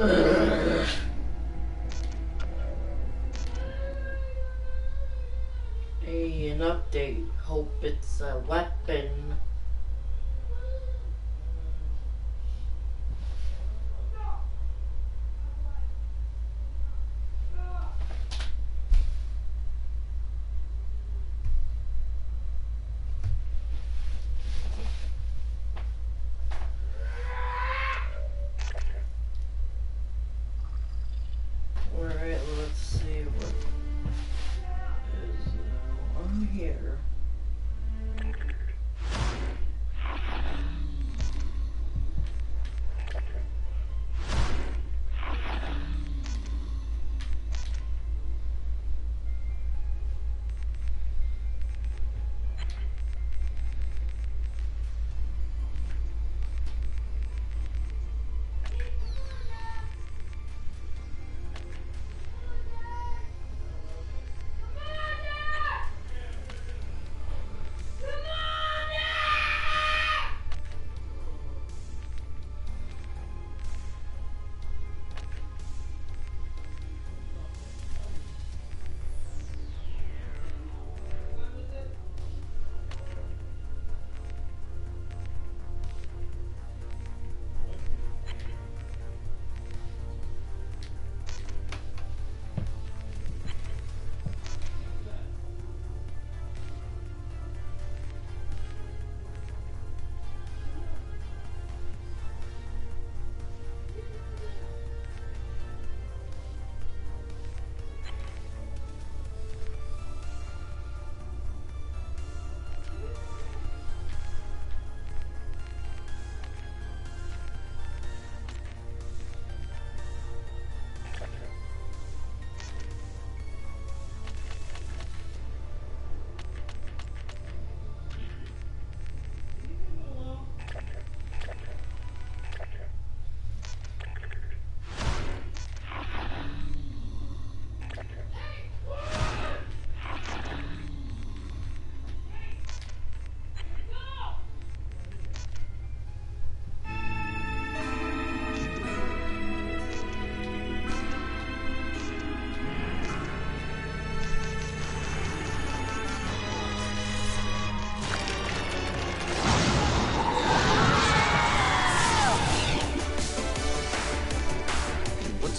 Hey, an update. Hope it's a weapon. Alright, let's see what is on here.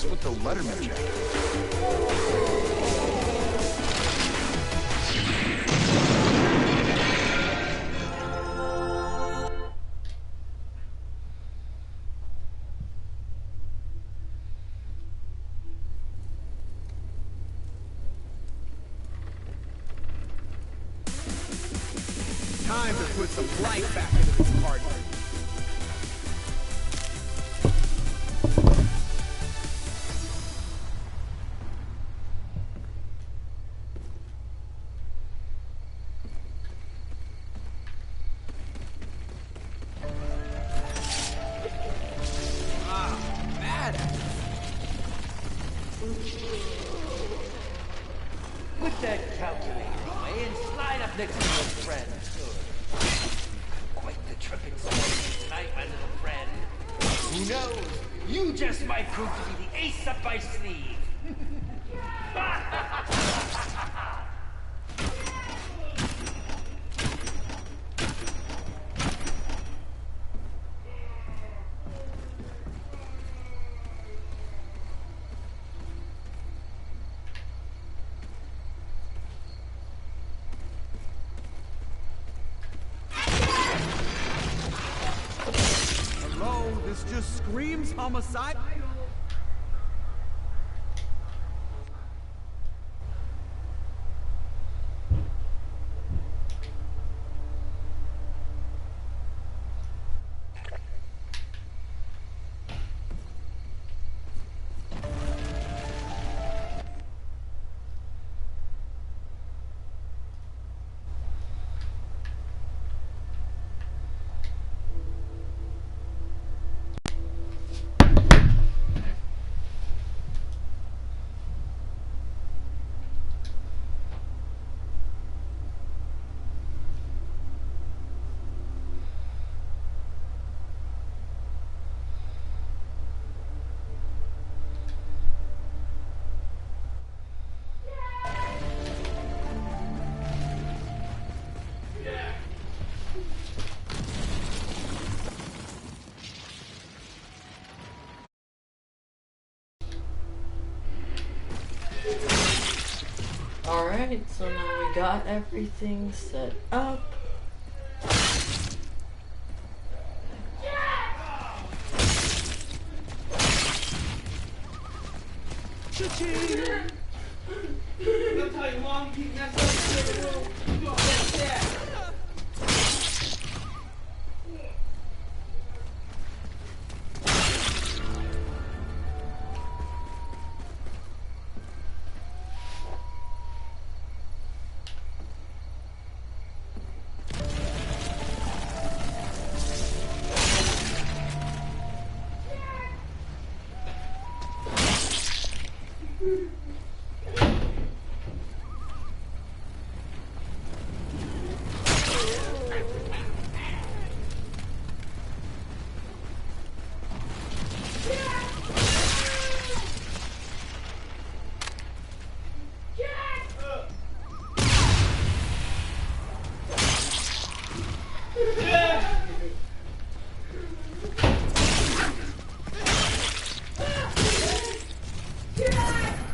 With the Letterman jacket. Time to put some life back into this party. Put that calculator away and slide up next to your friend. Quite the trip in tonight, my little friend. Who knows? You just might prove to be the ace up my sleeve. This just screams homicide. Alright, so now we got everything set up. Look how long you keep messing up. You go get that.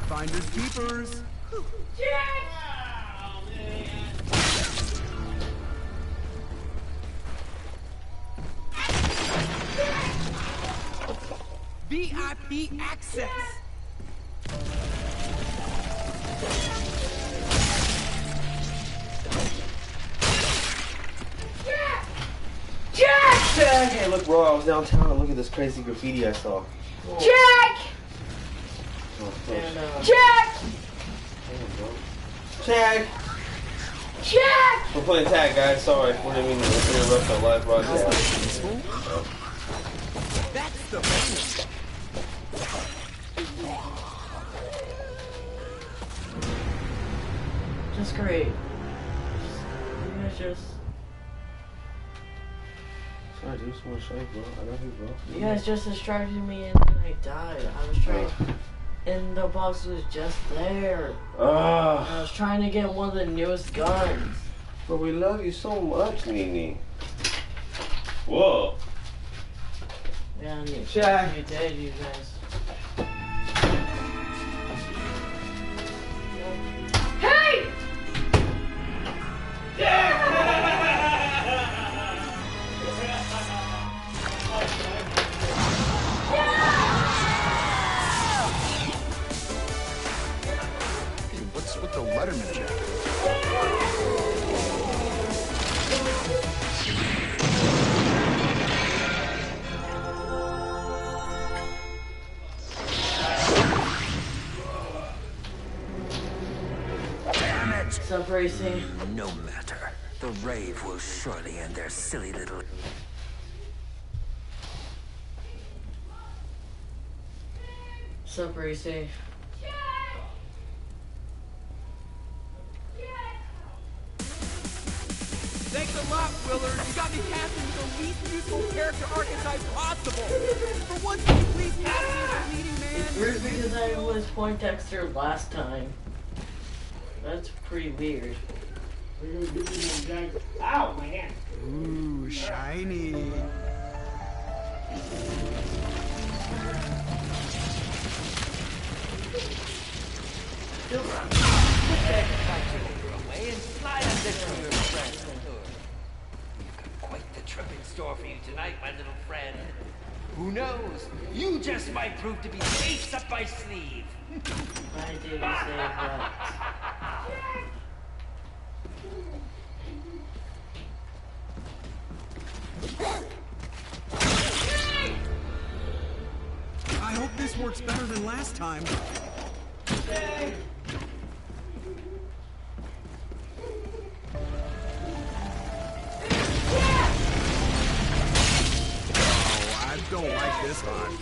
Finders keepers. VIP access. Jack! Hey, look, bro, I was downtown and look at this crazy graffiti I saw. Cool. Jack! And, Jack! Tag! Jack! We're playing tag, guys. Sorry. We didn't mean to interrupt our live broadcast. That's the best. just great. You guys just... Sorry, dude. Just want to show you, bro. I love you, bro. You guys just distracted me and then I died. I was trying... And the box was just there. I was trying to get one of the newest guns. But we love you so much, Nini. Whoa. Yeah, and Jack. you did, you guys. Hey! Hey, what's with the Letterman jacket? Damn it! Sup, Racy? No matter. The rave will surely end their silly little... Sup, Racy? Thanks a lot, Willard. You got me casting with the least useful character archetype possible. For once, can you please cast me as a leading man? Weird because I was Poindexter last time. That's pretty weird. Ow, my hand. Ooh, shiny. Away and slide on this to your friend. We've got quite the trip in store for you tonight, my little friend. Who knows? You just might prove to be the ace up my sleeve. I didn't say that. I hope this works better than last time. Oh, I don't like this one.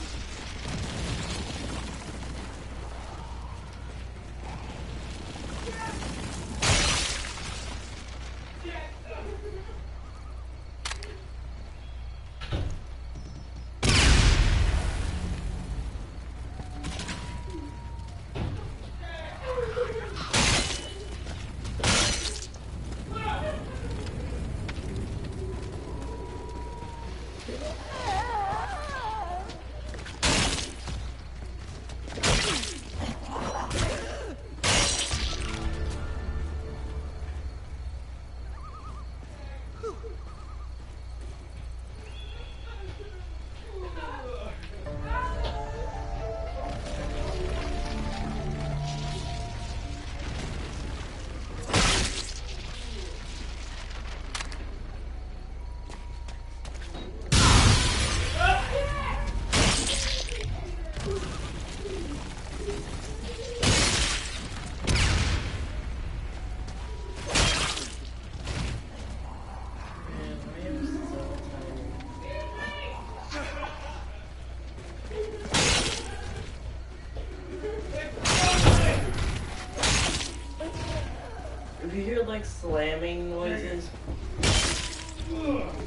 you hear like slamming noises,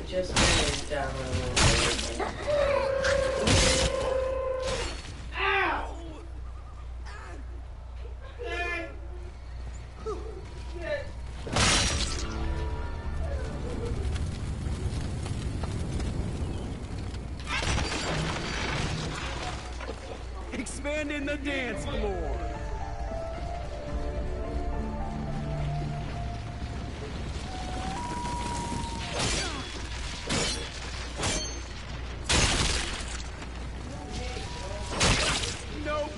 just turn it down a little bit. Ow! Expanding the dance floor. Nope.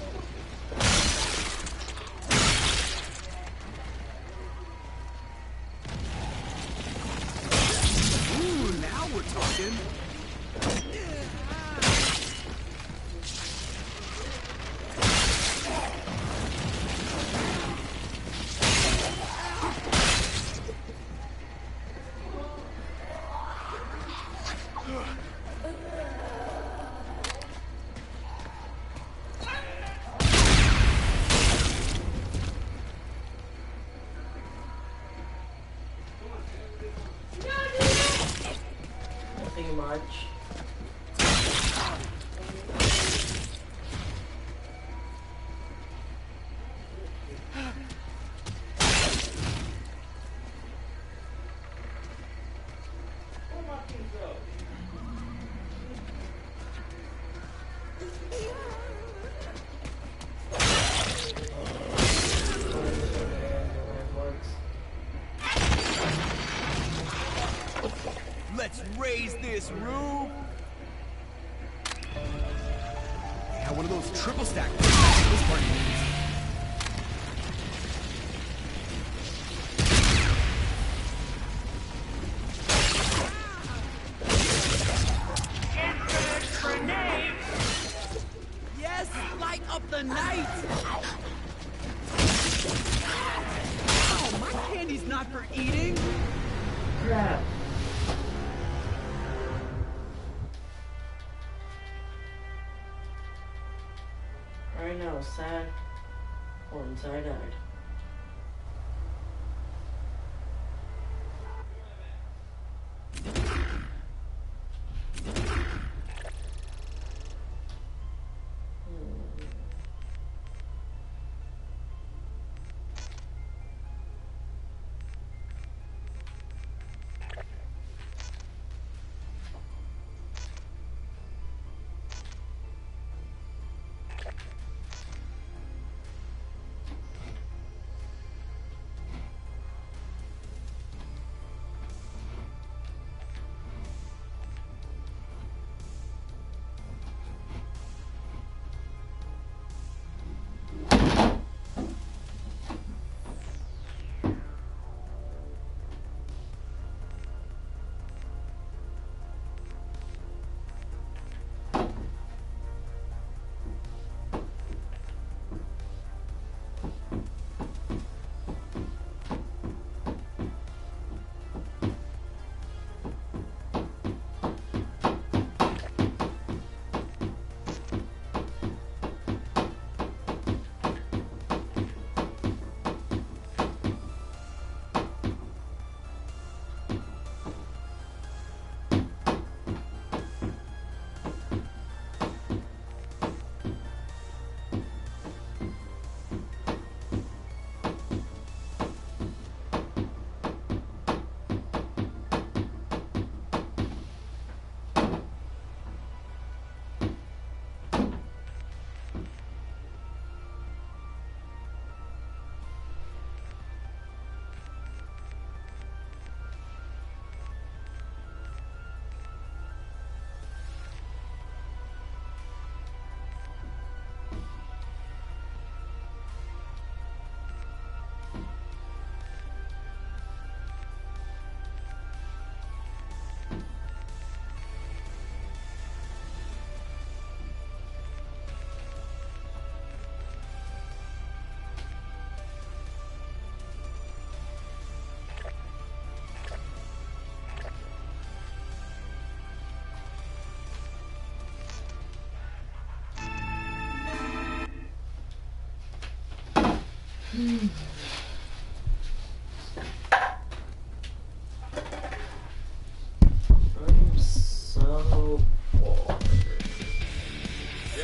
Ooh, now we're talking. Nothing much. Let's raise this roof. Yeah, one of those triple stack. This part needs. Yes, light up the night. Oh, my candy's not for eating. Crap. Right now, sad or inside-eyed.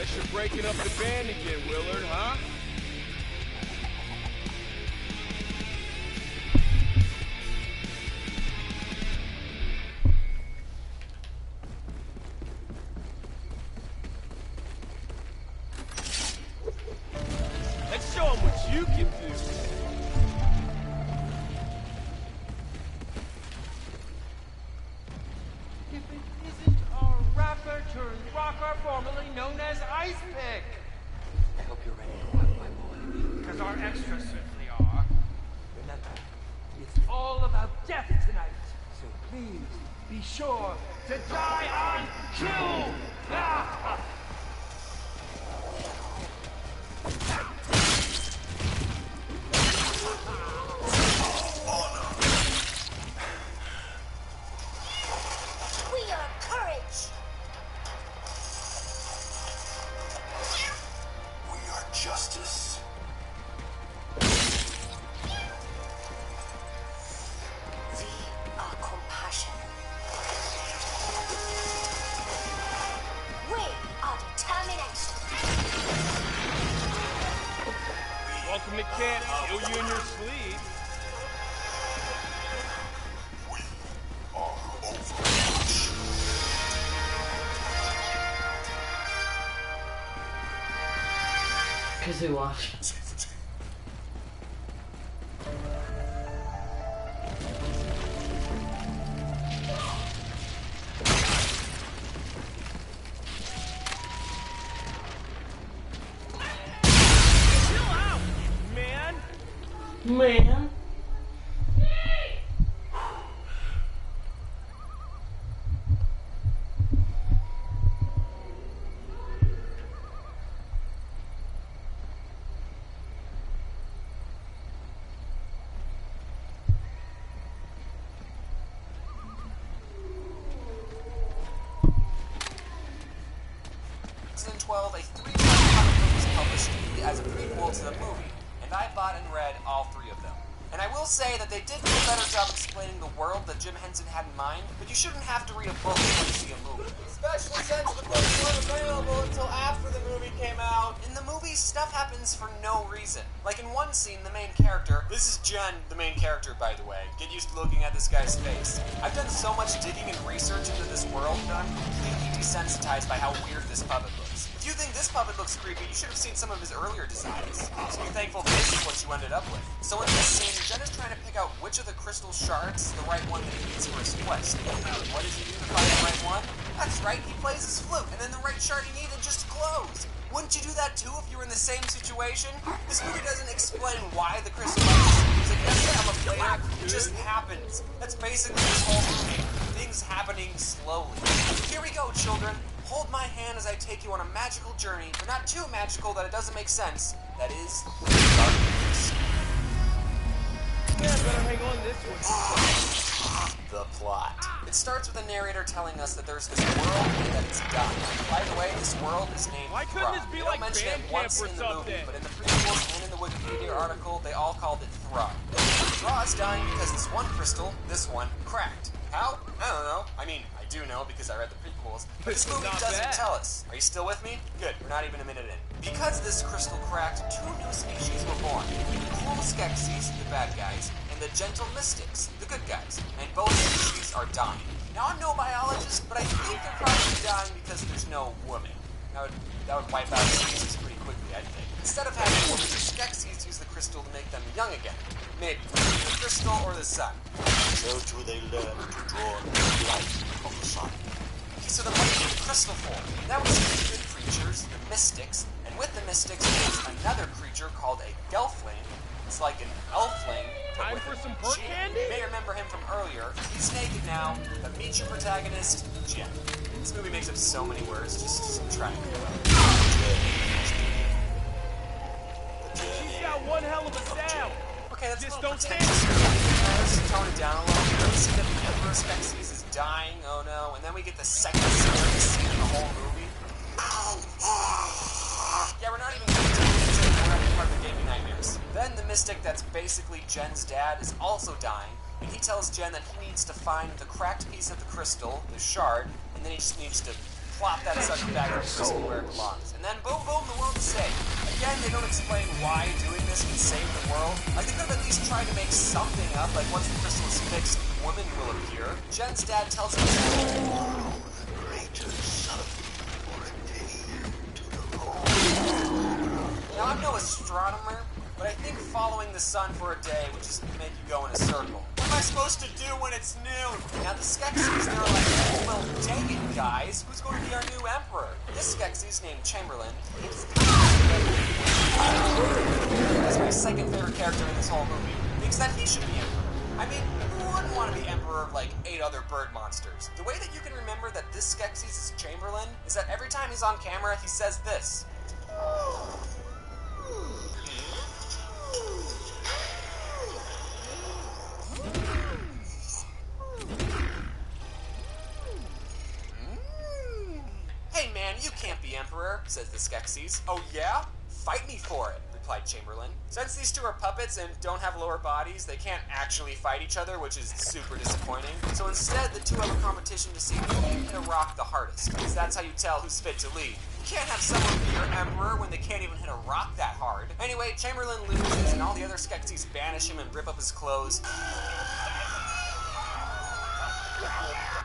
Guess you're breaking up the band again, Willard, huh? Let's show them what you can do. If it isn't our rapper turned rocker, formerly known as Ice Pick. I hope you're ready to rock, my boy. Because our extras certainly are. Remember, it's all about death tonight. So please be sure to die on cue. Ah! We are courage. We are justice. We are compassion. We are determination. Welcome to camp. Kill you in your sleep. We are Overwatch. Kazoo watch. Safety. Chill out, man. Man. In 2012, a 3-part comic book was published as a prequel to the movie, and I bought and read all 3 of them. And I will say that they did do a better job explaining the world that Jim Henson had in mind, but you shouldn't have to read a book when you see a movie. Especially since the books weren't available until after the movie came out. In the movie, stuff happens for no reason. Like in one scene, the main character, this is Jen, the main character by the way, get used to looking at this guy's face. I've done so much digging and research into this world that I'm completely desensitized by how weird this puppet looks. If you think this puppet looks creepy, you should have seen some of his earlier designs. So be thankful this is what you ended up with. So in this scene, Jen is trying to pick out which of the crystal shards is the right one that he needs for his quest. What does he do to find the right one? That's right, he plays his flute, and then the right shard he needed just glows. Wouldn't you do that too if you were in the same situation? This movie doesn't explain why the crystal is like, yes, I'm a player, it just happens. That's basically this whole movie. Things happening slowly. Here we go, children. Hold my hand as I take you on a magical journey, but not too magical that it doesn't make sense. That is, darkness. Yeah, better hang on this one. The plot. It starts with a narrator telling us that there's this world and that it's dying. By the way, this world is named Why couldn't this Throg. be They don't like mention it Bandcamp once or in the movie, something? but in the prequels and in the Wikipedia article, they all called it Throg. Throg's dying because this one crystal, this one, cracked. How? I don't know. I mean, I do know because I read the prequels. But this movie Not doesn't bad. tell us. Are you still with me? Good. We're not even a minute in. Because this crystal cracked, 2 new species were born. The cruel Skeksis, the bad guys, and the gentle Mystics, the good guys. And both species are dying. Now, I'm no biologist, but I think they're probably dying because there's no woman. That would wipe out species pretty quickly, I think. Instead of having women, the Skeksis use the crystal to make them young again. Maybe. The crystal or the sun. So do they learn to draw the light of the sun. Okay, so then what do you need the crystal for? That was the good creatures, the Mystics, and with the Mystics there's another creature called a Gelfling. It's like an elfling. but Time with for a some perk G. candy? You may remember him from earlier. He's naked now, but meet your protagonist, Jen. This movie makes up so many words, just try and figure it out. She's got one hell of a sound. Okay, that's Just a little don't pretentious. Let's tone it down a little. You see that the Emperor Skeksis is dying, oh no, and then we get the second scariest scene in the whole movie. Yeah, we're not even going to we're not part of the Gaming Nightmares. Then the Mystic that's basically Jen's dad is also dying, and he tells Jen that he needs to find the cracked piece of the crystal, the shard, and then he just needs to plop that sucker back in the crystal where it belongs. And then boom, boom, the world is saved. Again, they don't explain why doing this can save the world. Like, they could have at least tried to make something up, like once the crystal is fixed, women will appear. Jen's dad tells him Now, I'm no astronomer, but I think following the sun for a day would just make you go in a circle. What am I supposed to do when it's noon? Now, the Skeksis, they're like, well, dang it, guys. Who's going to be our new emperor? This Skeksis, named Chamberlain, that's my second favorite character in this whole movie. Thinks that he should be emperor. I mean, who wouldn't want to be emperor of like 8 other bird monsters? The way that you can remember that this Skeksis is Chamberlain is that every time he's on camera, he says this. Hey man, you can't be emperor, says the Skeksis. Oh yeah? Fight me for it, replied Chamberlain. Since these two are puppets and don't have lower bodies, they can't actually fight each other, which is super disappointing. So instead, the two have a competition to see who can hit a rock the hardest, because that's how you tell who's fit to lead. You can't have someone be your emperor when they can't even hit a rock that hard. Anyway, Chamberlain loses, and all the other Skeksis banish him and rip up his clothes.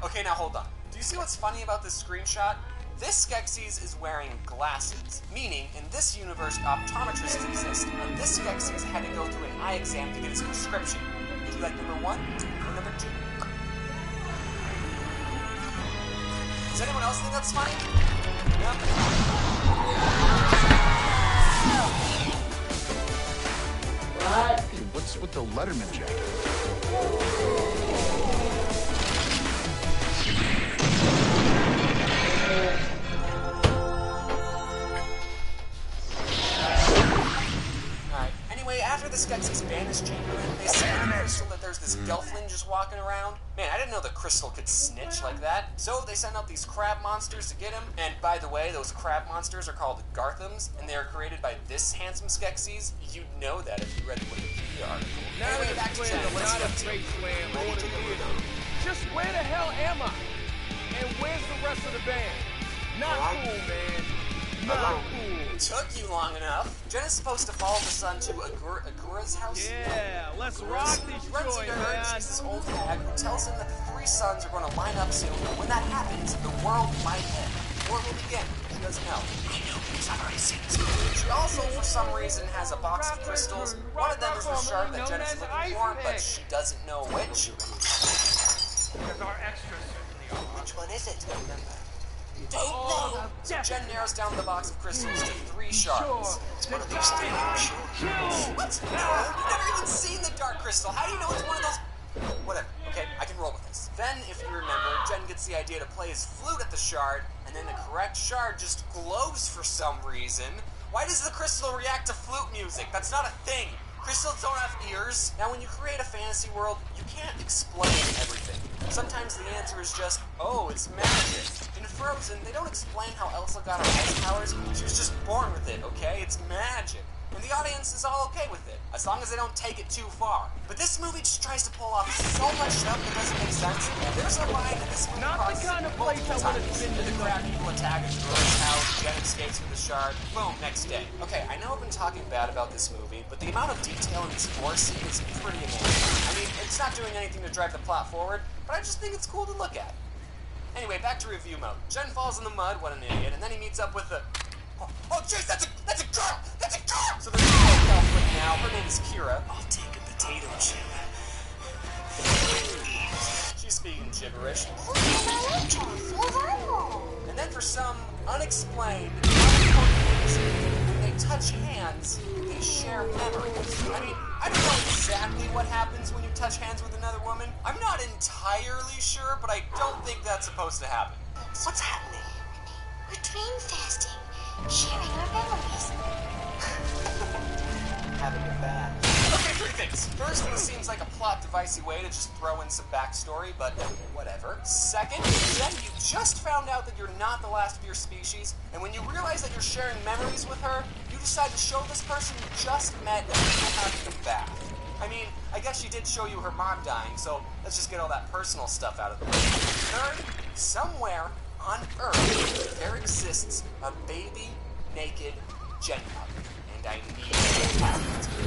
Okay, now hold on. Do you see what's funny about this screenshot? This Skeksis is wearing glasses, meaning in this universe optometrists exist, and this Skeksis had to go through an eye exam to get his prescription. Would you like number 1 or number 2? Does anyone else think that's funny? No? What? Hey, what's with the Letterman jacket? After the Skeksis banish Chamberlain, they see on the crystal that there's this Gelfling just walking around. Man, I didn't know the crystal could snitch like that. So they send out these crab monsters to get him. And by the way, those crab monsters are called Garthams, and they are created by this handsome Skeksis. You'd know that if you read the Wikipedia article. Anyway, back to Jen. What's he up to? Just where the hell am I? And where's the rest of the band? Not cool, man. Not cool. Took you long enough. Jen is supposed to follow the sun to Agura's house. Yeah, let's rock this runs into her. She's this old hag who tells him that the 3 suns are going to line up soon. When that happens, the world might end. Or it will begin. She doesn't know. I know because I've already seen this movie. She also, for some reason, has a box of crystals. One of them is the shard that Jen is looking for, but she doesn't know which. Because our extras certainly are. Which one is it? Don't know! So Jen narrows down the box of crystals to 3 shards. It's one of those 3 shards. What? No! You've never even seen the Dark Crystal. How do you know it's one of those? Whatever. Okay, I can roll with this. Then, if you remember, Jen gets the idea to play his flute at the shard, and then the correct shard just glows for some reason. Why does the crystal react to flute music? That's not a thing. Crystals don't have ears. Now, when you create a fantasy world, you can't explain everything. Sometimes the answer is just, oh, it's magic. In Frozen, they don't explain how Elsa got her ice powers. She was just born with it, okay? It's magic. And the audience is all okay with it, as long as they don't take it too far. But this movie just tries to pull off so much stuff that doesn't make sense. There's a line in this movie not the kind of place I would have been to. The crab people attack Agura's house, Jen escapes with the shard, boom, next day. Okay, I know I've been talking bad about this movie, but the amount of detail in this gore scene is pretty amazing. I mean, it's not doing anything to drive the plot forward, but I just think it's cool to look at. Anyway, back to review mode. Jen falls in the mud, what an idiot, and then he meets up with the... Oh, jeez, that's a girl! That's a girl! So there's a girl now. Her name is Kira. I'll take a potato chip. She's speaking gibberish. And then for some unexplained, reason, when they touch hands, they share memories. I mean, I don't know exactly what happens when you touch hands with another woman. I'm not entirely sure, but I don't think that's supposed to happen. What's happening? We're dream fasting. Sharing our memories. Having a bath. Okay, 3 things. First, this seems like a plot-devicey way to just throw in some backstory, but whatever. Second, then you just found out that you're not the last of your species, and when you realize that you're sharing memories with her, you decide to show this person you just met that you're having a bath. I mean, I guess she did show you her mom dying, so let's just get all that personal stuff out of the way. Third, somewhere on Earth, there exists a baby naked Jen puppet. And I need it.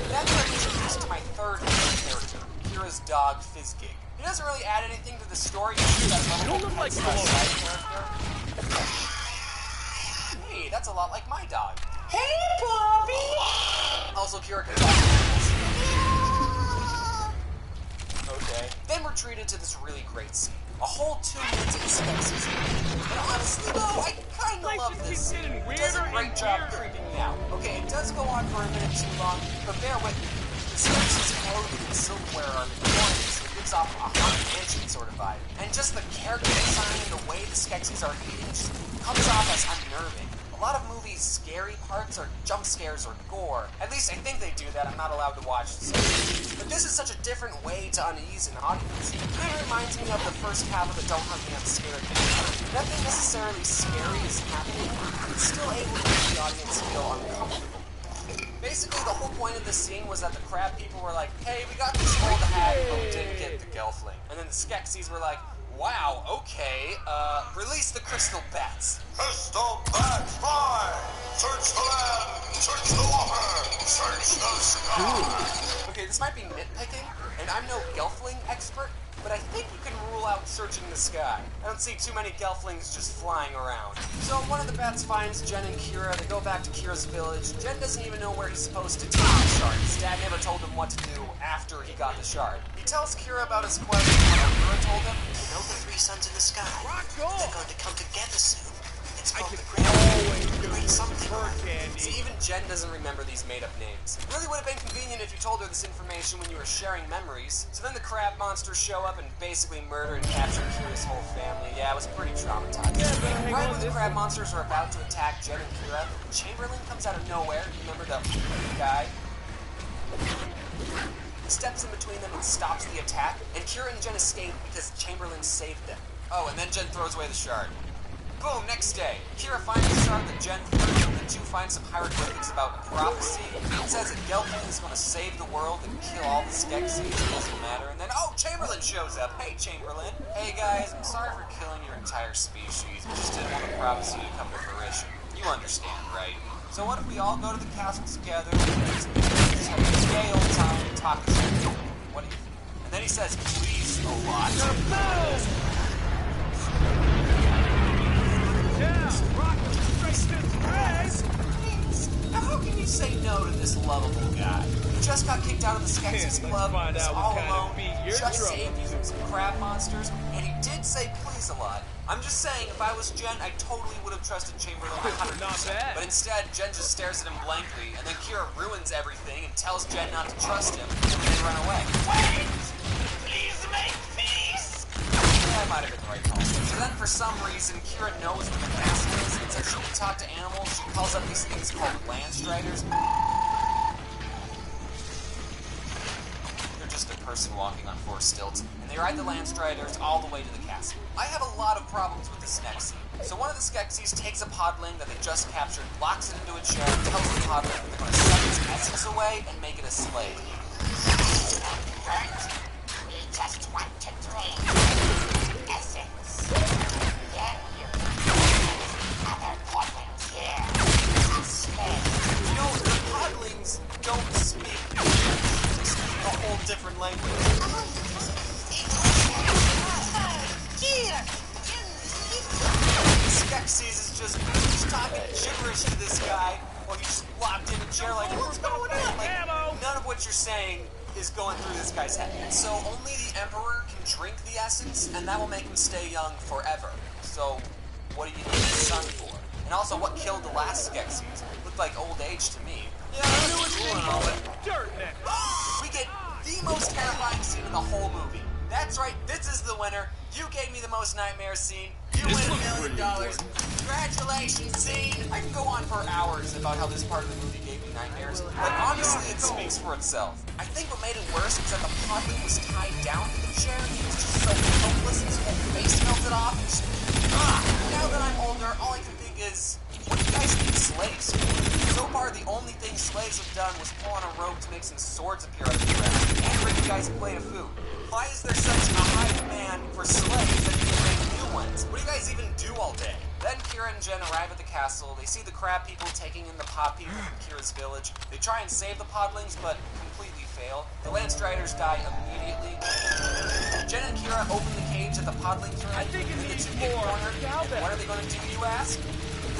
Then we're introduced to my third main character, Kira's dog, Fizzgig. He doesn't really add anything to the story. He's that lovable pet side character. Hey, that's a lot like my dog. Hey, Bobby! Also, Kira can talk to animals. Okay. Then we're treated to this really great scene. A whole 2 minutes of the Skeksis. And honestly, though, I kind of love this scene. It does a great job creeping me out. Okay, it does go on for a minute too long, but bear with me. The Skeksis clothed in silverware are victorious, so it gives off a haunted mansion sort of vibe. And just the character design and the way the Skeksis are eating just comes off as unnerving. A lot of movies' scary parts are jump scares or gore. At least I think they do that. I'm not allowed to watch this. But this is such a different way to unease an audience. It kind of reminds me of the first half of the Don't Hurt Me, I'm Scared game. Nothing necessarily scary is happening, but it's still able to make the audience feel uncomfortable. Basically, the whole point of this scene was that the crab people were like, hey, we got this old hag, but we didn't get the Gelfling. And then the Skeksis were like, wow, okay, release the crystal bats. Crystal bats, fly! Search the land, search the water, search the sky! Okay, this might be nitpicking, and I'm no Gelfling expert, but I think you can rule out searching the sky. I don't see too many Gelflings just flying around. So one of the bats finds Jen and Kira. They go back to Kira's village. Jen doesn't even know where he's supposed to take the shard. His dad never told him what to do after he got the shard. He tells Kira about his quest, and Kira told him, You know the 3 suns in the sky? They're going to come together soon. It's called the Great something. See, even Jen doesn't remember these made-up names. It really would have been convenient if you told her this information when you were sharing memories. So then the crab monsters show up and basically murder and capture Kira's whole family. Yeah, it was pretty traumatizing. Right when the crab monsters are about to attack Jen and Kira, Chamberlain comes out of nowhere. Remember the guy? He steps in between them and stops the attack, and Kira and Jen escape because Chamberlain saved them. Oh, and then Jen throws away the shard. Boom, next day. Kira finds the shard that Jen threw, and the two find some hieroglyphics about prophecy. It says that Gelfling is going to save the world and kill all the Skeksis. It doesn't matter. And then, oh, Chamberlain shows up. Hey, Chamberlain. Hey, guys, I'm sorry for killing your entire species. We just didn't want the prophecy to come to fruition. You understand, right? So what if we all go to the castle together and just have a gay old time and talk to Chamberlain? What do you think? And then he says, please, a lot. Now how can you say no to this lovable guy? He just got kicked out of the Skeksis club, he's all alone, just saved you from some crab monsters, and he did say please a lot. I'm just saying, if I was Jen, I totally would have trusted Chamberlain 100%. But instead, Jen just stares at him blankly, and then Kira ruins everything and tells Jen not to trust him, and they run away. Wait! Please make peace! That might have been the right call. So then, for some reason, Kira knows what the castle is, and so she can talk to animals. She calls up these things called Landstriders. They're just a person walking on 4 stilts, and they ride the Landstriders all the way to the castle. I have a lot of problems with this next scene. So one of the Skeksis takes a podling that they just captured, locks it into a chair, and tells the podling that they're going to suck its essence away and make it a slave. We just want to drink essence. Then you other podlings here. You know, the podlings don't speak. They speak a whole different language. Skeksis is just talking gibberish to this guy while he's just locked in a chair like, what's going on? Like, none of what you're saying is going through this guy's head. And so only the Emperor can drink the essence, and that will make him stay young forever. So what do you need the sun for? And also, what killed the last Skeksis? Looked like old age to me. Yeah, that's cool and all, but we get the most terrifying scene in the whole movie. That's right, this is the winner. You gave me the most nightmare scene. You win $1 million. Congratulations, scene! I can go on for hours about how this part of the movie gave me nightmares, but honestly, it speaks for itself. I think what made it worse was that the podling was tied down to the chair, and he was just so hopeless, his whole face melted off, and just, now that I'm older, all I can think is, what do you guys need slaves for? So far, the only thing slaves have done was pull on a rope to make some swords appear out of the ground, and bring you guys a plate of food. Why is there such a high demand for slaves that you can make new ones? What do you guys even do all day? Then Kira and Jen arrive at the castle. They see the crab people taking in the pod people from Kira's village. They try and save the podlings, but completely fail. The Lance Striders die immediately. Jen and Kira open the cage at the podling turret. I think it and the needs two get more. cornered. And what are they going to do, you ask?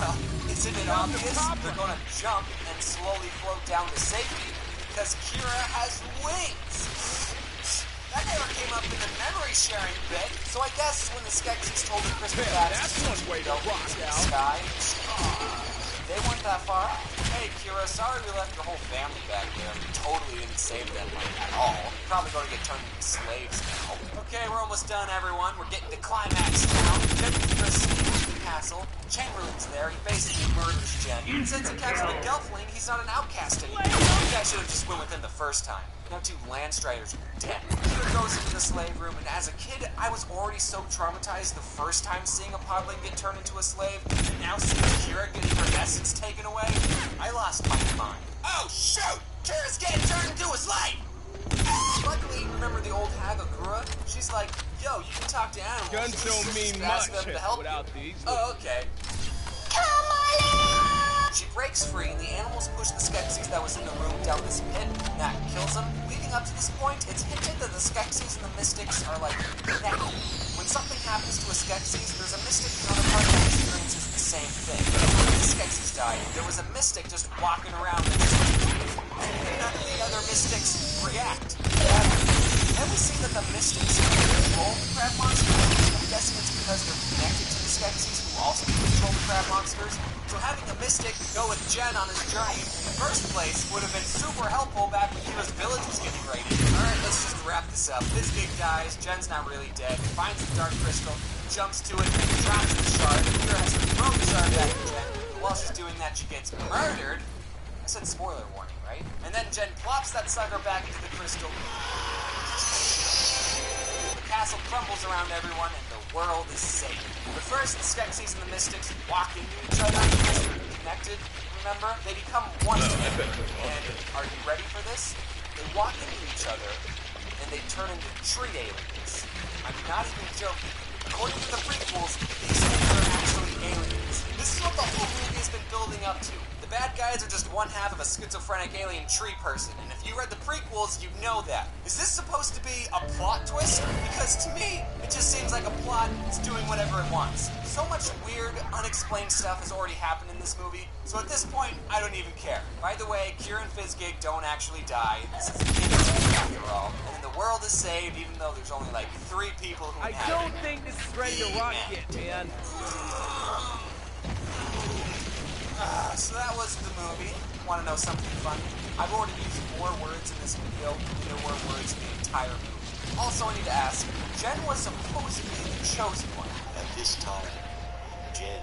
Well, isn't it obvious? They're going to jump and slowly float down to safety because Kira has wings. That never came up in the memory sharing bit, so I guess when the Skeksis told the Crystal Bats that's one way to rock into the out. sky, they weren't that far. Hey, Kira, sorry we left your whole family back there. We totally didn't save them, like, at all. Probably going to get turned into slaves now. Okay, we're almost done, everyone. We're getting to climax now. Jen and Kira sneak the castle. Chamberlain's there. He basically murders Jen. Since he captured the Gelfling, he's not an outcast anymore. You guys should have just went with him the first time. Now 2 Lance Striders are dead. Kira goes into the slave room, and as a kid, I was already so traumatized the first time seeing a podling get turned into a slave, and now seeing Kira getting her essence taken away, I lost my mind. Oh shoot! Kira's getting turned into a slave! Luckily, remember the old hag Agura? She's like, yo, you can talk to animals. Guns don't mean Ask much them to help without you. these. Oh, okay. She breaks free, and the animals push the Skeksis that was in the room down this pit, and that kills them. Leading up to this point, it's hinted that the Skeksis and the Mystics are, like, connected. When something happens to a Skeksis, there's a Mystic counterpart that experiences the same thing. When the Skeksis died, there was a Mystic just walking around and none of the other Mystics react. Then we see that the Mystics control the crab monsters. I'm guessing it's because they're connected to the Skeksis who also control the crab monsters. So having a Mystic go with Jen on his journey in the first place would have been super helpful back when Kira's village was getting raided. Alright, let's just wrap this up. Fizgig dies, Jen's not really dead, finds the Dark Crystal, jumps to it, and drops the shard. Kira has to throw the shard back to Jen. While she's doing that, she gets murdered. I said spoiler warning, right? And then Jen plops that sucker back into the crystal. The castle crumbles around everyone, and the world is safe. But first, the Skeksis and the Mystics walk into each other because they're connected, remember? They become one together. And are you ready for this? They walk into each other, and they turn into tree aliens. I'm not even joking. According to the prequels, these things are actually aliens. This is what the whole movie has been building up to. The bad guys are just one half of a schizophrenic alien tree person, and if you read the prequels, you know that. Is this supposed to be a plot twist? Because to me, it just seems like a plot is doing whatever it wants. So much weird, unexplained stuff has already happened in this movie, so at this point, I don't even care. By the way, Kira and Fizgig don't actually die. This is a kid's movie after all. And the world is saved, even though there's only like 3 people who I inhabit don't think this is ready to rock yet, man. So that was the movie. Want to know something funny? I've already used more words in this video than there were words in the entire movie. Also, I need to ask, Jen was supposedly the chosen one. At this time, Jen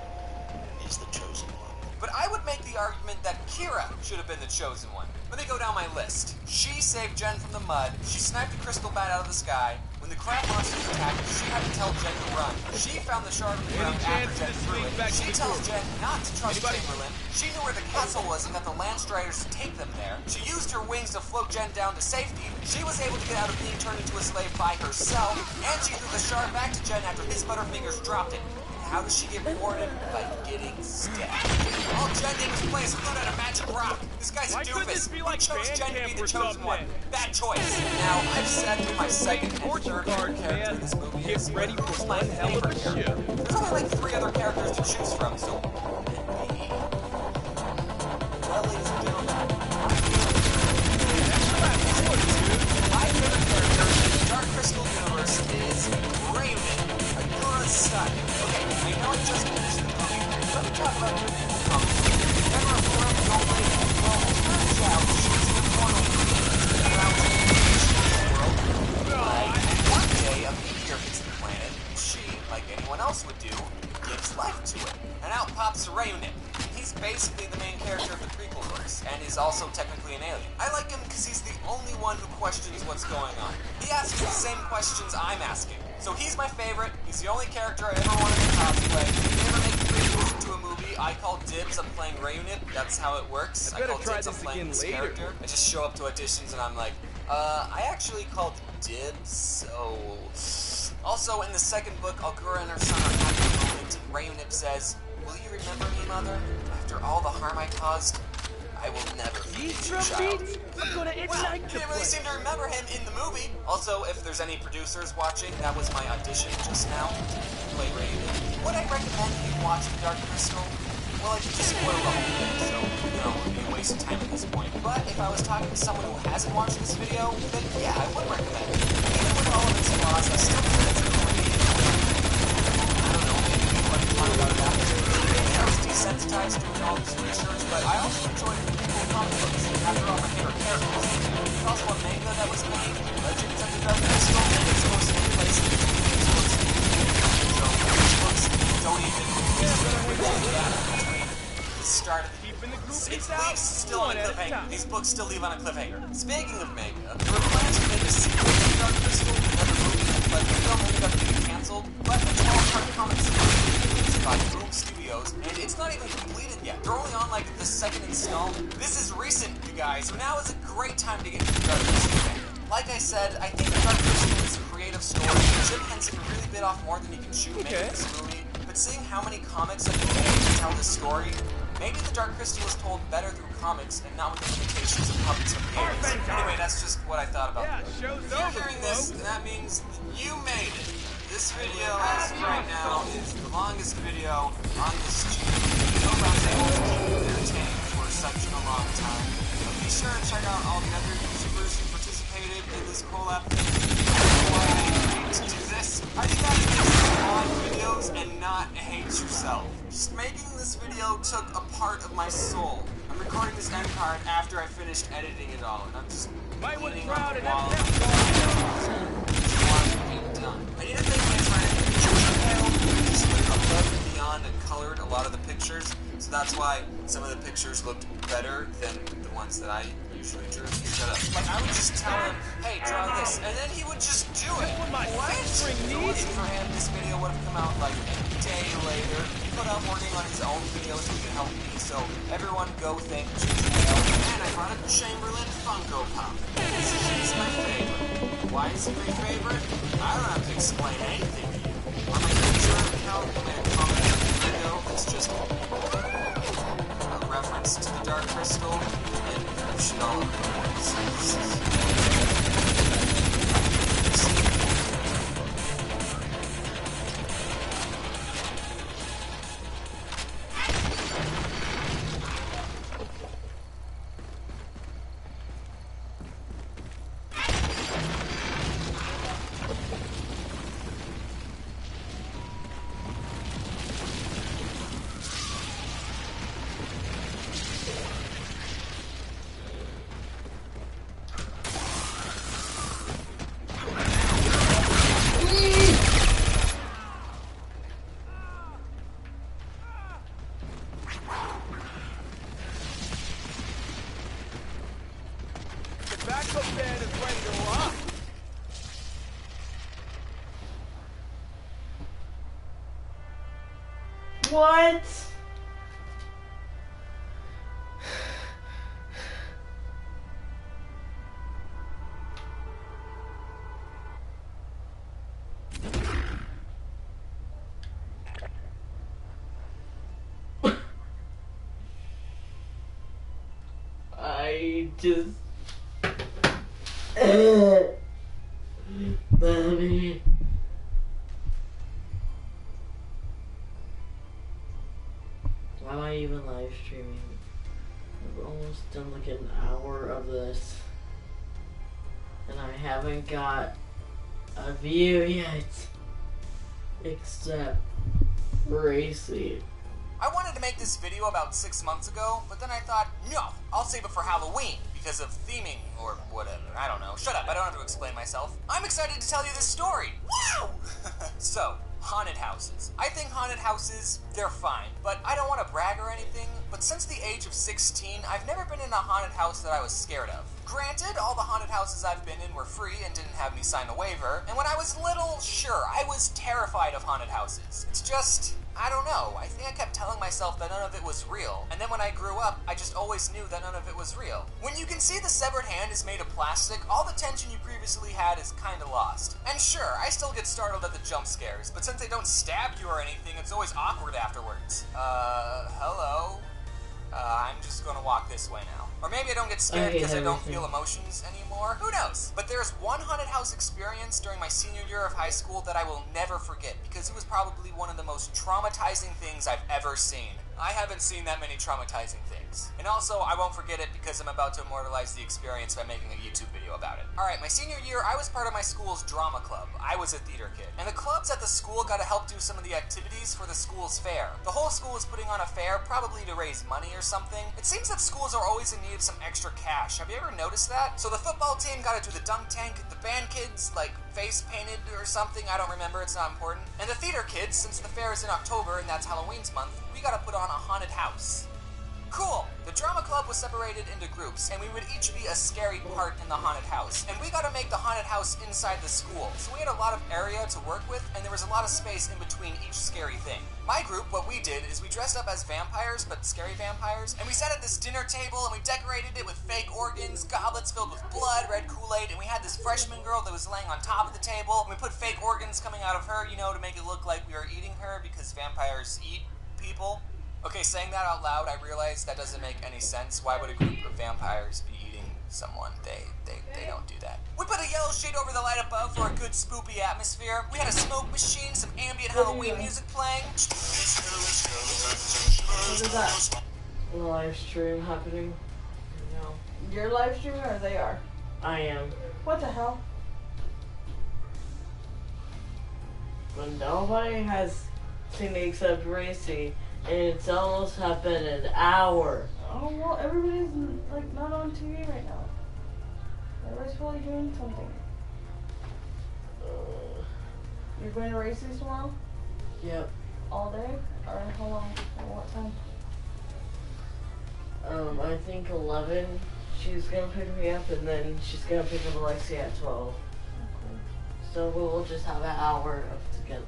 is the chosen one. But I would make the argument that Kira should have been the chosen one. Let me go down my list. She saved Jen from the mud. She sniped the crystal bat out of the sky. When the crab monsters attacked, she had to tell Jen to run. She found the shard on the ground after Jen threw it. She tells Jen not to trust Chamberlain. She knew where the castle was and got the Lance Striders to take them there. She used her wings to float Jen down to safety. She was able to get out of being turned into a slave by herself. And she threw the shard back to Jen after his Butterfingers dropped it. How does she get rewarded? By getting stabbed. All Jen did was play his flute at a magic rock. This guy's a Why couldn't doofus. this be like Who chose Jen to be Bandcamp the or chosen something? one? Bad choice. Now, I've said who my second and third favorite character in this movie Get is. ready for Who's my one hell of a favorite character? show. There's only like 3 other characters to choose from, so... Well, ladies and gentlemen, my favorite character in the Dark Crystal universe is Raven, Agura's son. Okay, I know I just finished the movie. Let me talk about the comics. Remember Agura, the old lady? Well, it turns out she's an immortal being around the world. But one day, a meteor hits the planet, and she, like anyone else would do, gives life to it. And out pops Rayunit. He's basically the main character of the prequel verse, and is also technically an alien. I like him because he's the only one who questions what's going on. He asks the same questions I'm asking. So he's my favorite. He's the only character I ever wanted to cosplay. If they ever make the prequels into a movie, I call dibs on playing Rayunit. That's how it works. I call dibs on playing this character. I just show up to auditions and I'm like, I actually called dibs, so... Also, in the second book, Agura and her son are having a moment, and Rayunit says, will you remember me, Mother? After all the harm I caused, I will never forget you, child. Well, didn't really seem to remember him in the movie. Also, if there's any producers watching, that was my audition just now to play Raven. Would I recommend you watching Dark Crystal? Well, I just spoiled the whole thing, so, you know, it would be a waste of time at this point. But if I was talking to someone who hasn't watched this video, then yeah, I would recommend it. Even with all of its flaws, I still think it's a great film. I don't know, maybe people like to talk about it after. I was desensitized to all this research, but I also enjoyed really cool comic books. After all, my favorite characters. There's also a manga that was made, Legends of the Dark Crystal, and it's supposed to take place in the so these books don't even start of it leaves still on a cliffhanger. These books still leave on a cliffhanger. Speaking of manga, there were plans to make a sequel to Dark Crystal, another movie, but the film ended up getting cancelled. But a 12-part comic series by Boom Studios, and it's not even completed yet. They're only on like the second installment. This is recent, you guys, so now is a great time to get into Dark Crystal. Like I said, I think Dark Crystal is a creative story. Jim Henson really bit off more than he can chew making this movie, but seeing how many comics have been made to tell this story, maybe the Dark Crystal was told better through comics and not with the limitations of puppets and games. Anyway, that's just what I thought about it. If you're hearing this, then that means you made it. This video, as of right now, is the longest video on this channel. I hope I was able to keep you entertained for such a long time. But be sure to check out all the other YouTubers who participated in this collab. Why I agreed to do this? I think that makes odd videos and not hate yourself. Just making this video took a part of my soul. I'm recording this end card after I finished editing it all, and I'm just leaning on the wall. I need to thank my friend who just went above and beyond and colored a lot of the pictures, so that's why some of the pictures looked better than the ones that I usually drew. Shut up. Like, I would just tell him, hey, draw this, and then he would just do it. What? If it wasn't for him, this video would have come out like a day later. He put out working on his own videos so he could help me, so everyone go thank Jason Hale. And I brought a Chamberlain Funko Pop. He's my favorite. Why is he my favorite? I don't have to explain anything to you. On my Twitter account, I made a comment in the video that's just a reference to the Dark Crystal, and you should all What? I just... Mommy. Why am I even live streaming? I've almost done like an hour of this, and I haven't got a view yet, except Racy. I wanted to make this video about 6 months ago, but then I thought, no, I'll save it for Halloween, because of theming, or whatever, I don't know. Shut up, I don't have to explain myself. I'm excited to tell you this story! Wow! So, haunted houses. I think haunted houses, they're fine, but I don't want to brag or anything, but since the age of 16, I've never been in a haunted house that I was scared of. Granted, all the haunted houses I've been in were free and didn't have me sign a waiver, and when I was little, sure, I was terrified of haunted houses. It's just, I don't know. I think I kept telling myself that none of it was real. And then when I grew up, I just always knew that none of it was real. When you can see the severed hand is made of plastic, all the tension you previously had is kinda lost. And sure, I still get startled at the jump scares, but since they don't stab you or anything, it's always awkward afterwards. Hello? I'm just gonna walk this way now. Or maybe I don't get scared because I don't feel emotions anymore. Who knows? But there's one haunted house experience during my senior year of high school that I will never forget because it was probably one of the most traumatizing things I've ever seen. I haven't seen that many traumatizing things. And also, I won't forget it because I'm about to immortalize the experience by making a YouTube video about it. Alright, my senior year, I was part of my school's drama club. I was a theater kid. And the clubs at the school got to help do some of the activities for the school's fair. The whole school was putting on a fair, probably to raise money or something. It seems that schools are always in need of some extra cash. Have you ever noticed that? So the football team got to do the dunk tank, the band kids, like, face painted or something, I don't remember, it's not important. And the theater kids, since the fair is in October and that's Halloween's month, we gotta put on a haunted house. Cool! The drama club was separated into groups, and we would each be a scary part in the haunted house. And we gotta make the haunted house inside the school, so we had a lot of area to work with, and there was a lot of space in between each scary thing. My group, what we did is we dressed up as vampires, but scary vampires, and we sat at this dinner table and we decorated it with fake organs, goblets filled with blood, red Kool-Aid, and we had this freshman girl that was laying on top of the table, and we put fake organs coming out of her, you know, to make it look like we were eating her because vampires eat people. Okay, saying that out loud, I realize that doesn't make any sense. Why would a group of vampires be eating someone? They don't do that. We put a yellow sheet over the light above for a good spoopy atmosphere. We had a smoke machine, some ambient Halloween music playing. What is that? A live stream happening. No. You're live streaming or they are? I am. What the hell? But nobody has seen me except Racy. And it's almost have been an hour. Oh, well, everybody's, like, not on TV right now. Everybody's probably doing something. You're going to races tomorrow? Yep. All day? Or how long? Or what time? I think 11. She's gonna pick me up, and then she's gonna pick up Alexia at 12. Okay. So we'll just have an hour of together.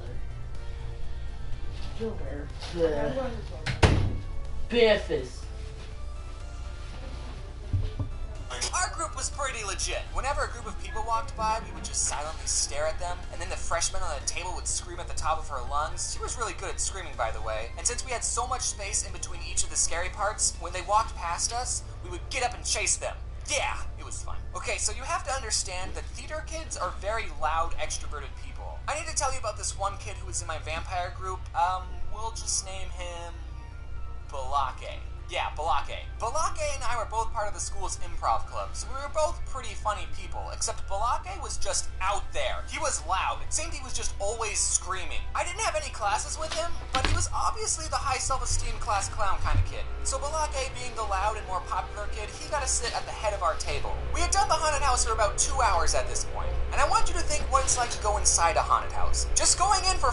You're weird. Yeah. Biffus. Our group was pretty legit. Whenever a group of people walked by, we would just silently stare at them, and then the freshman on the table would scream at the top of her lungs. She was really good at screaming, by the way. And since we had so much space in between each of the scary parts, when they walked past us, we would get up and chase them. Yeah, it was fun. Okay, so you have to understand that theater kids are very loud, extroverted people. I need to tell you about this one kid who was in my vampire group. We'll just name him Balake. Yeah, Balake. Balake and I were both part of the school's improv club, so we were both pretty funny people, except Balake was just out there. He was loud. It seemed he was just always screaming. I didn't have any classes with him, but he was obviously the high self-esteem class clown kind of kid. So Balake, being the loud and more popular kid, he got to sit at the head of our table. We had done the haunted house for about 2 hours at this point, and I want you to think what it's like to go inside a haunted house. Just going in for